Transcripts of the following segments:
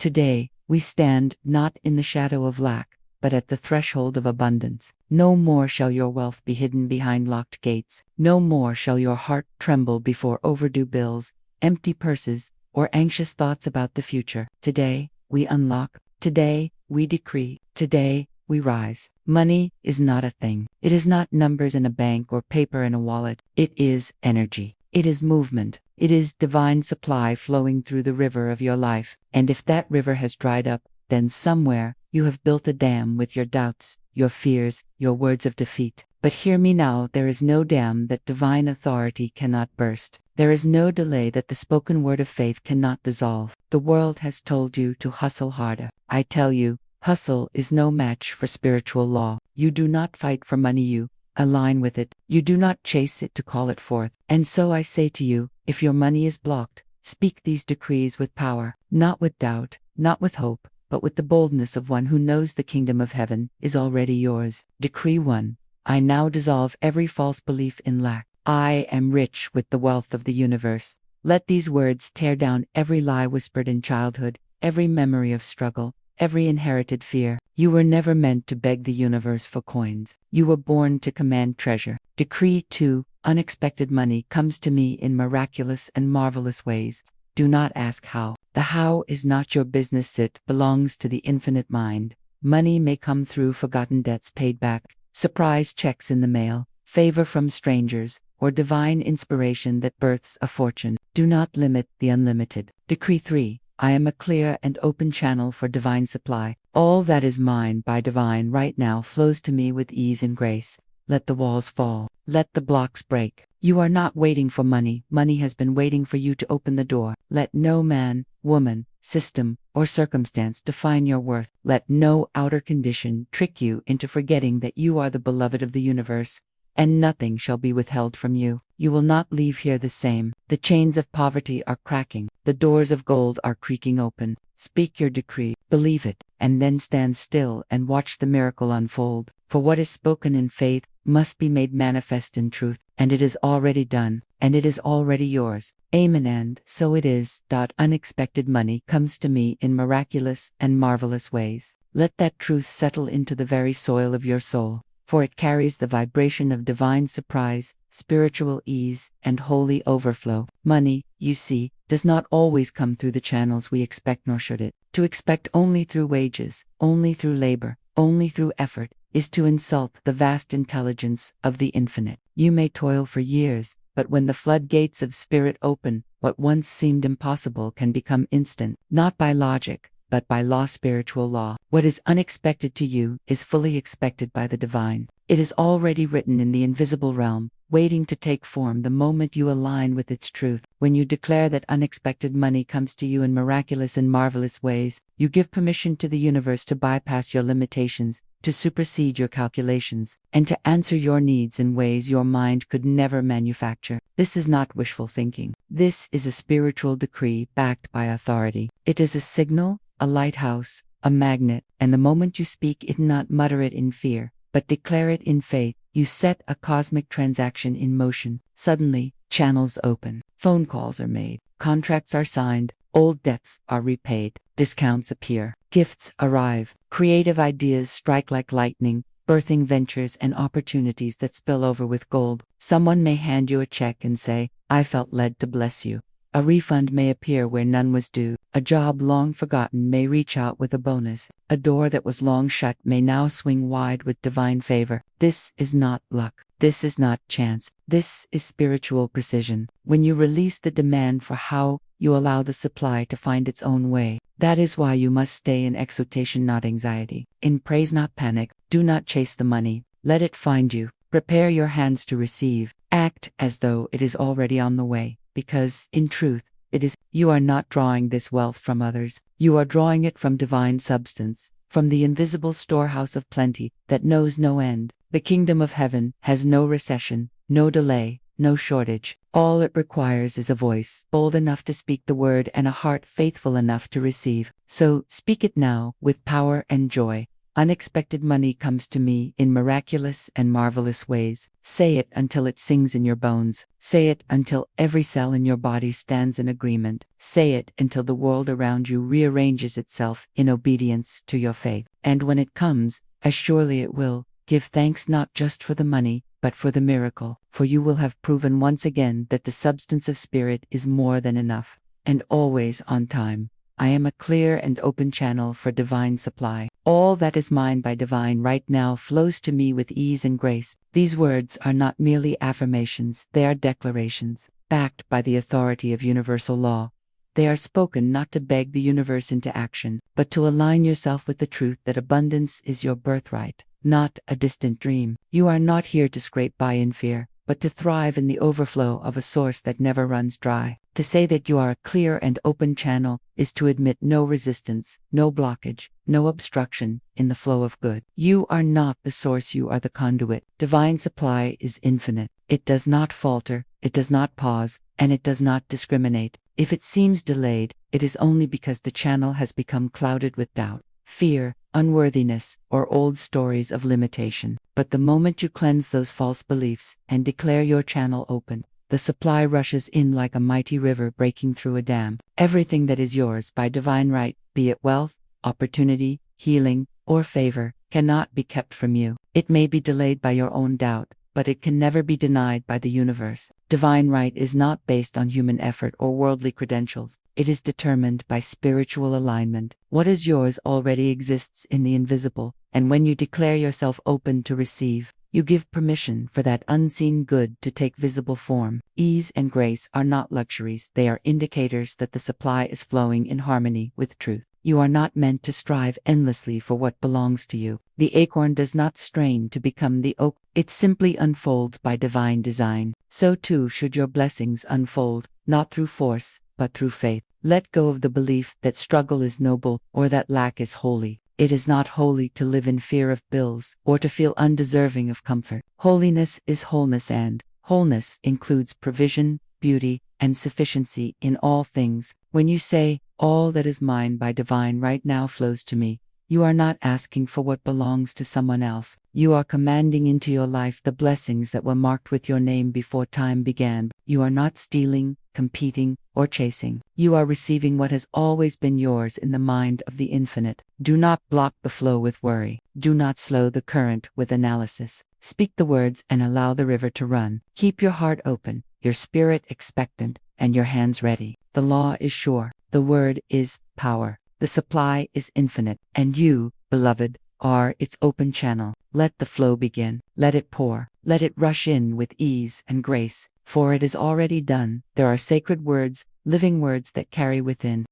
Today, we stand not in the shadow of lack, but at the threshold of abundance. No more shall your wealth be hidden behind locked gates. No more shall your heart tremble before overdue bills, empty purses, or anxious thoughts about the future. Today, we unlock. Today, we decree. Today, we rise. Money is not a thing. It is not numbers in a bank or paper in a wallet. It is energy. It is movement. It is divine supply flowing through the river of your life. And if that river has dried up, then somewhere you have built a dam with your doubts, your fears, your words of defeat. But hear me now, there is no dam that divine authority cannot burst. There is no delay that the spoken word of faith cannot dissolve. The world has told you to hustle harder. I tell you, hustle is no match for spiritual law. You do not fight for money, you align with it. You do not chase it to call it forth. And so I say to you, if your money is blocked, speak these decrees with power, not with doubt, not with hope, but with the boldness of one who knows the kingdom of heaven is already yours. Decree 1. I now dissolve every false belief in lack. I am rich with the wealth of the universe. Let these words tear down every lie whispered in childhood, every memory of struggle, every inherited fear. You were never meant to beg the universe for coins. You were born to command treasure. Decree 2. Unexpected money comes to me in miraculous and marvelous ways. Do not ask how. The how is not your business, it belongs to the infinite mind. Money may come through forgotten debts paid back, surprise checks in the mail, favor from strangers, or divine inspiration that births a fortune. Do not limit the unlimited. Decree 3. I am a clear and open channel for divine supply. All that is mine by divine right now flows to me with ease and grace. Let the walls fall. Let the blocks break. You are not waiting for money. Money has been waiting for you to open the door. Let no man, woman, system, or circumstance define your worth. Let no outer condition trick you into forgetting that you are the beloved of the universe, and nothing shall be withheld from you. You will not leave here the same. The chains of poverty are cracking. The doors of gold are creaking open. Speak your decree, believe it, and then stand still and watch the miracle unfold. For what is spoken in faith must be made manifest in truth, and it is already done, and it is already yours. Amen. And so it is. Unexpected money comes to me in miraculous and marvelous ways. Let that truth settle into the very soil of your soul, for it carries the vibration of divine surprise, spiritual ease, and holy overflow. Money, you see, does not always come through the channels we expect, nor should it. To expect only through wages, only through labor, only through effort, is to insult the vast intelligence of the infinite. You may toil for years, but when the floodgates of spirit open, what once seemed impossible can become instant, not by logic, but by law, spiritual law. What is unexpected to you is fully expected by the divine. It is already written in the invisible realm, waiting to take form the moment you align with its truth. When you declare that unexpected money comes to you in miraculous and marvelous ways, you give permission to the universe to bypass your limitations, to supersede your calculations, and to answer your needs in ways your mind could never manufacture. This is not wishful thinking. This is a spiritual decree backed by authority. It is a signal, a lighthouse, a magnet, and the moment you speak it, not mutter it in fear, but declare it in faith, you set a cosmic transaction in motion. Suddenly, channels open, phone calls are made, contracts are signed, old debts are repaid, discounts appear, gifts arrive, creative ideas strike like lightning, birthing ventures and opportunities that spill over with gold. Someone may hand you a check and say, I felt led to bless you. A refund may appear where none was due. A job long forgotten may reach out with a bonus. A door that was long shut may now swing wide with divine favor. This is not luck. This is not chance. This is spiritual precision. When you release the demand for how, you allow the supply to find its own way. That is why you must stay in exultation, not anxiety. In praise, not panic. Do not chase the money. Let it find you. Prepare your hands to receive. Act as though it is already on the way. Because, in truth, it is. You are not drawing this wealth from others. You are drawing it from divine substance, from the invisible storehouse of plenty that knows no end. The kingdom of heaven has no recession, no delay, no shortage. All it requires is a voice bold enough to speak the word and a heart faithful enough to receive. So, speak it now with power and joy. Unexpected money comes to me in miraculous and marvelous ways. Say it until it sings in your bones. Say it until every cell in your body stands in agreement. Say it until the world around you rearranges itself in obedience to your faith. And when it comes, as surely it will, give thanks not just for the money, but for the miracle, for you will have proven once again that the substance of spirit is more than enough, and always on time. I am a clear and open channel for divine supply. All that is mine by divine right now flows to me with ease and grace. These words are not merely affirmations, they are declarations, backed by the authority of universal law. They are spoken not to beg the universe into action, but to align yourself with the truth that abundance is your birthright, not a distant dream. You are not here to scrape by in fear, but to thrive in the overflow of a source that never runs dry. To say that you are a clear and open channel is to admit no resistance, no blockage, no obstruction in the flow of good. You are not the source, you are the conduit. Divine supply is infinite. It does not falter, it does not pause, and it does not discriminate. If it seems delayed, it is only because the channel has become clouded with doubt, fear, unworthiness, or old stories of limitation. But the moment you cleanse those false beliefs and declare your channel open, the supply rushes in like a mighty river breaking through a dam. Everything that is yours by divine right, be it wealth, opportunity, healing, or favor, cannot be kept from you. It may be delayed by your own doubt, but it can never be denied by the universe. Divine right is not based on human effort or worldly credentials. It is determined by spiritual alignment. What is yours already exists in the invisible, and when you declare yourself open to receive, you give permission for that unseen good to take visible form. Ease and grace are not luxuries, they are indicators that the supply is flowing in harmony with truth. You are not meant to strive endlessly for what belongs to you. The acorn does not strain to become the oak, it simply unfolds by divine design. So too should your blessings unfold, not through force, but through faith. Let go of the belief that struggle is noble or that lack is holy. It is not holy to live in fear of bills or to feel undeserving of comfort. Holiness is wholeness, and wholeness includes provision, beauty, and sufficiency in all things. When you say, "All that is mine by divine right now flows to me," you are not asking for what belongs to someone else. You are commanding into your life the blessings that were marked with your name before time began. You are not stealing, competing, or chasing. You are receiving what has always been yours in the mind of the infinite. Do not block the flow with worry. Do not slow the current with analysis. Speak the words and allow the river to run. Keep your heart open, your spirit expectant, and your hands ready. The law is sure. The word is power. The supply is infinite, and you, beloved, are its open channel. Let the flow begin. Let it pour. Let it rush in with ease and grace, for it is already done. There are sacred words, living words that carry within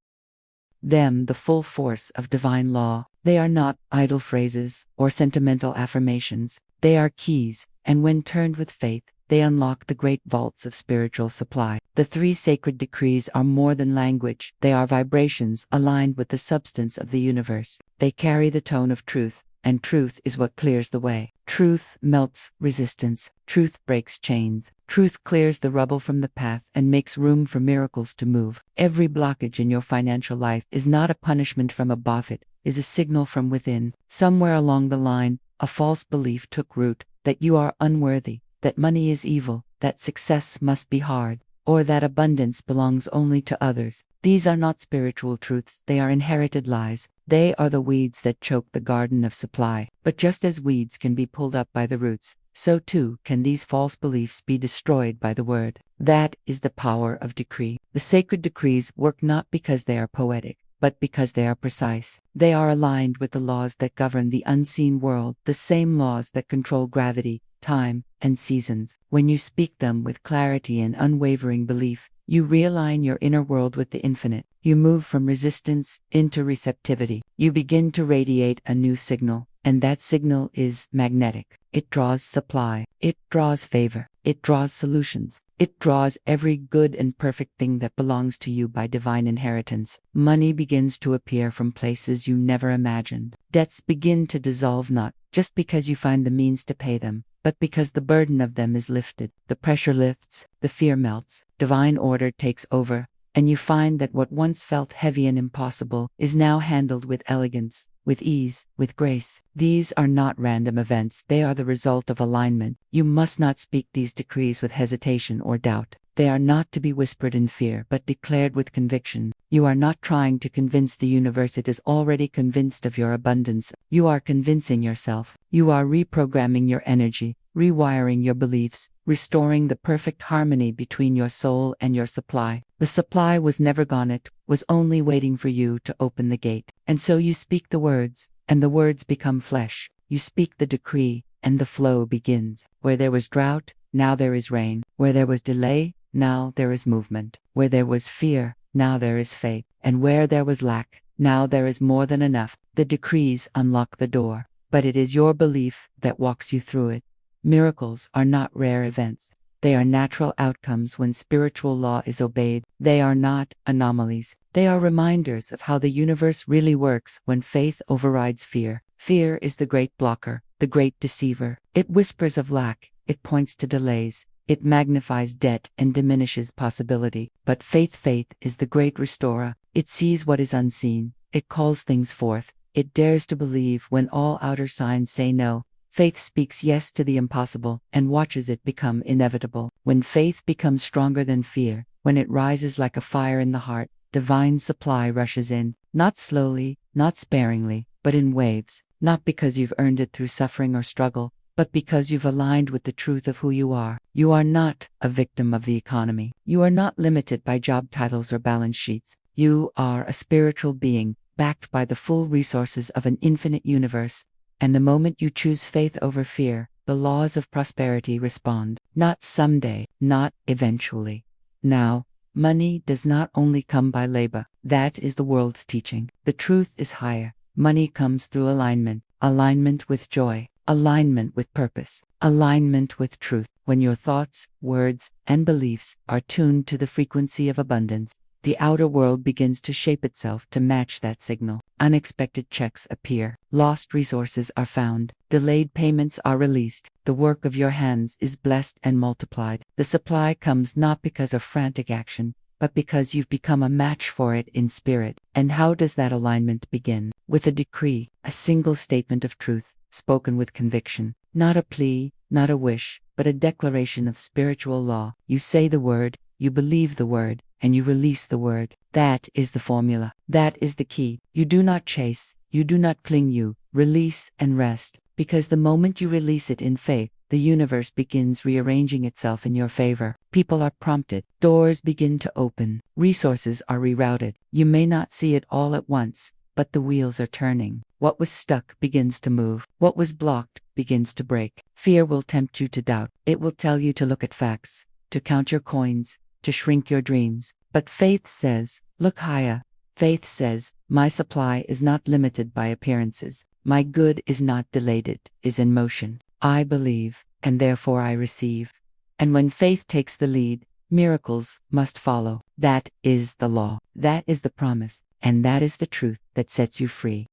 them the full force of divine law. They are not idle phrases or sentimental affirmations. They are keys, and when turned with faith, they unlock the great vaults of spiritual supply. The 3 sacred decrees are more than language. They are vibrations aligned with the substance of the universe. They carry the tone of truth, and truth is what clears the way. Truth melts resistance. Truth breaks chains. Truth clears the rubble from the path and makes room for miracles to move. Every blockage in your financial life is not a punishment from above, it is a signal from within. Somewhere along the line, a false belief took root that you are unworthy, that money is evil, that success must be hard, or that abundance belongs only to others. These are not spiritual truths, they are inherited lies. They are the weeds that choke the garden of supply. But just as weeds can be pulled up by the roots, so too can these false beliefs be destroyed by the word. That is the power of decree. The sacred decrees work not because they are poetic, but because they are precise. They are aligned with the laws that govern the unseen world, the same laws that control gravity, time, and seasons. When you speak them with clarity and unwavering belief, you realign your inner world with the infinite. You move from resistance into receptivity. You begin to radiate a new signal, and that signal is magnetic. It draws supply. It draws favor. It draws solutions. It draws every good and perfect thing that belongs to you by divine inheritance. Money begins to appear from places you never imagined. Debts begin to dissolve not just because you find the means to pay them, but because the burden of them is lifted. The pressure lifts, the fear melts, divine order takes over, and you find that what once felt heavy and impossible is now handled with elegance, with ease, with grace. These are not random events, they are the result of alignment. You must not speak these decrees with hesitation or doubt. They are not to be whispered in fear, but declared with conviction. You are not trying to convince the universe, it is already convinced of your abundance. You are convincing yourself. You are reprogramming your energy, rewiring your beliefs, restoring the perfect harmony between your soul and your supply. The supply was never gone, it was only waiting for you to open the gate. And so you speak the words, and the words become flesh. You speak the decree, and the flow begins. Where there was drought, now there is rain. Where there was delay, now there is movement. Where there was fear, now there is faith. And where there was lack, now there is more than enough. The decrees unlock the door, but it is your belief that walks you through it. Miracles are not rare events. They are natural outcomes when spiritual law is obeyed. They are not anomalies. They are reminders of how the universe really works when faith overrides fear. Fear is the great blocker, the great deceiver. It whispers of lack, it points to delays, it magnifies debt and diminishes possibility. But faith is the great restorer. It sees what is unseen. It calls things forth. It dares to believe when all outer signs say no. Faith speaks yes to the impossible and watches it become inevitable. When faith becomes stronger than fear, when it rises like a fire in the heart, divine supply rushes in, not slowly, not sparingly, but in waves, not because you've earned it through suffering or struggle, but because you've aligned with the truth of who you are. You are not a victim of the economy. You are not limited by job titles or balance sheets. You are a spiritual being, backed by the full resources of an infinite universe. And the moment you choose faith over fear, the laws of prosperity respond. Not someday, not eventually. Now, money does not only come by labor. That is the world's teaching. The truth is higher. Money comes through alignment. Alignment with joy. Alignment with purpose. Alignment with truth. When your thoughts, words, and beliefs are tuned to the frequency of abundance, the outer world begins to shape itself to match that signal. Unexpected checks appear. Lost resources are found. Delayed payments are released. The work of your hands is blessed and multiplied. The supply comes not because of frantic action, but because you've become a match for it in spirit. And how does that alignment begin? With a decree, a single statement of truth, spoken with conviction. Not a plea, not a wish, but a declaration of spiritual law. You say the word, you believe the word, and you release the word. That is the formula. That is the key. You do not chase, you do not cling, you release and rest, because the moment you release it in faith, the universe begins rearranging itself in your favor. People are prompted, doors begin to open, resources are rerouted. You may not see it all at once, but the wheels are turning. What was stuck begins to move. What was blocked begins to break. Fear will tempt you to doubt. It will tell you to look at facts, to count your coins, to shrink your dreams. But faith says, look higher. Faith says, my supply is not limited by appearances. My good is not delayed, it is in motion. I believe, and therefore I receive. And when faith takes the lead, miracles must follow. That is the law. That is the promise. And that is the truth that sets you free.